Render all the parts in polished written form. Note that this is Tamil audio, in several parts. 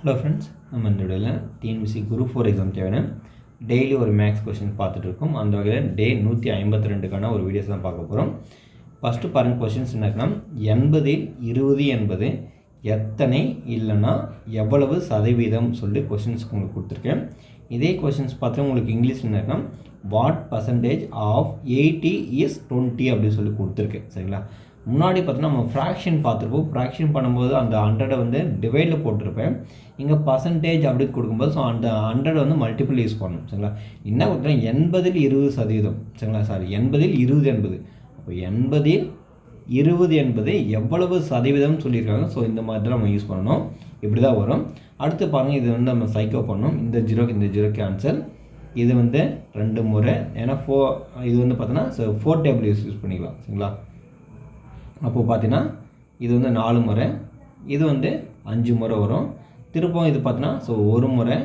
ஹலோ ஃப்ரெண்ட்ஸ், நம்ம இந்த வீடியோவில் டிஎன்பிஎஸ்சி குரூப் 4 எக்ஸாம் தேவையான டெய்லி ஒரு மேக்ஸ் கொஷின் பார்த்துட்டு இருக்கோம். அந்த வகையில் டே 152க்கான ஒரு வீடியோஸ் தான் பார்க்க போகிறோம். ஃபஸ்ட்டு பாருங்கள், கொஷின்ஸ் என்னன்னா 80 20 என்பது எத்தனை இல்லைன்னா எவ்வளவு சதவீதம் சொல்லி கொஷின்ஸ் உங்களுக்கு கொடுத்துருக்கேன். இதே கொஷின்ஸ் பார்த்து உங்களுக்கு இங்கிலீஷ் என்னன்னா வாட் பர்சன்டேஜ் ஆஃப் 80 இஸ் 20 அப்படின்னு சொல்லி கொடுத்துருக்கேன். சரிங்களா? முன்னாடி பார்த்தீங்கன்னா நம்ம ஃப்ராக்ஷன் பார்த்துருப்போம். ஃப்ராக்ஷன் பண்ணும்போது அந்த 100 வந்து டிவைடில் போட்டிருப்பேன். இங்கே பர்சன்டேஜ் அப்படி கொடுக்கும்போது ஸோ அந்த 100 வந்து மல்டிபிள் யூஸ் பண்ணணும். சரிங்களா? என்ன கொடுத்தேன் 80ல் 20%. சரிங்களா? 80ல் 20 என்பது அப்போ 80ல் 20 என்பது எவ்வளவு சதவீதம் சொல்லியிருக்காங்க. ஸோ இந்த மாதிரி தான் நம்ம யூஸ் பண்ணணும். இப்படி தான் வரும். அடுத்து பாருங்கள், இது வந்து நம்ம சைக்கோ பண்ணணும். இந்த ஜீரோக்கு ஆன்சர். இது வந்து 2 முறை, ஏன்னா இது வந்து பார்த்தோன்னா 4 டேபிள் யூஸ் பண்ணிக்கலாம். சரிங்களா? அப்போது பார்த்தீங்கன்னா இது வந்து 4 முறை, இது வந்து 5 முறை வரும். திருப்பம் இது பார்த்தீங்கன்னா ஒரு முறை,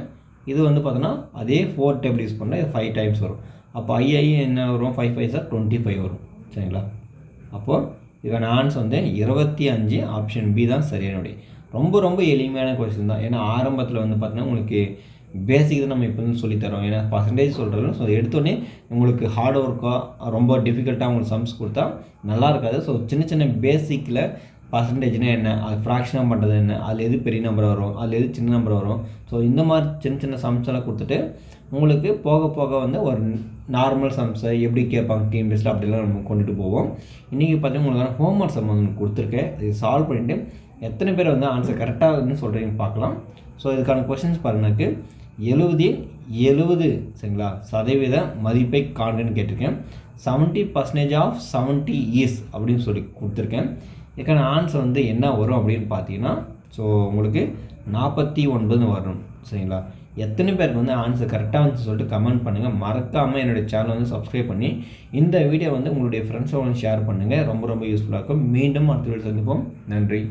இது வந்து பார்த்தோன்னா அதே 4 டேபிள் யூஸ் பண்ணால் இது 5 டைம்ஸ் வரும். அப்போ என்ன வரும், 5 5 சார் 25 வரும். சரிங்களா? அப்போது இதுக்கான ஆன்சர் வந்து 25, ஆப்ஷன் பி தான் சரியானபடி. ரொம்ப ரொம்ப எளிமையான கொஸ்டின் தான். ஏன்னா ஆரம்பத்தில் வந்து பார்த்தீங்கன்னா உங்களுக்கு பேசிக் தான் நம்ம இப்போ வந்து சொல்லித்தரோம். ஏன்னா பர்சன்டேஜ் சொல்கிறோம். ஸோ எடுத்தோடனே உங்களுக்கு ஹார்ட் ஒர்க்காக ரொம்ப டிஃபிகல்ட்டாக உங்களுக்கு சம்ஸ் கொடுத்தா நல்லா இருக்காது. ஸோ சின்ன சின்ன பேசிக்கில் பர்சன்டேஜ்னால் என்ன, அது ஃப்ராக்ஷனாக பண்ணுறது என்ன, அதில் எது பெரிய நம்பர் வரும், அதில் எது சின்ன நம்பர் வரும், ஸோ இந்த மாதிரி சின்ன சின்ன சம்ஸ் எல்லாம் கொடுத்துட்டு உங்களுக்கு போக போக வந்து ஒரு நார்மல் சம்ஸை எப்படி கேட்பாங்க டிஎன்பிஎஸ்சியில் அப்படிலாம் நம்ம கொண்டுட்டு போவோம். இன்றைக்கி பார்த்தீங்கன்னா உங்களுக்கான ஹோம்ஒர்க் சம் வந்து கொடுத்துருக்கேன். இது சால்வ் பண்ணிவிட்டு எத்தனை பேர் வந்து ஆன்சர் கரெக்டாக சொல்கிறீங்கன்னு பார்க்கலாம். ஸோ இதுக்கான கொஷின்ஸ் பாருங்கக்கு 70 சரிங்களா சதவீத மதிப்பை காண்கன்னு கேட்டிருக்கேன். 70% ஆஃப் 70 இஸ் அப்படின்னு சொல்லி கொடுத்துருக்கேன். இதுக்கான ஆன்சர் வந்து என்ன வரும் அப்படின்னு பார்த்தீங்கன்னா ஸோ உங்களுக்கு 49 வரணும். சரிங்களா? எத்தனை பேருக்கு வந்து ஆன்சர் கரெக்டாக வந்து சொல்லிட்டு கமெண்ட் பண்ணுங்கள். மறக்காமல் என்னுடைய சேனல் வந்து சப்ஸ்கிரைப் பண்ணி இந்த வீடியோ வந்து உங்களுடைய ஃப்ரெண்ட்ஸோட ஷேர் பண்ணுங்கள். ரொம்ப ரொம்ப யூஸ்ஃபுல்லாக இருக்கும். மீண்டும் அடுத்த வீடியோ சந்திப்போம். நன்றி.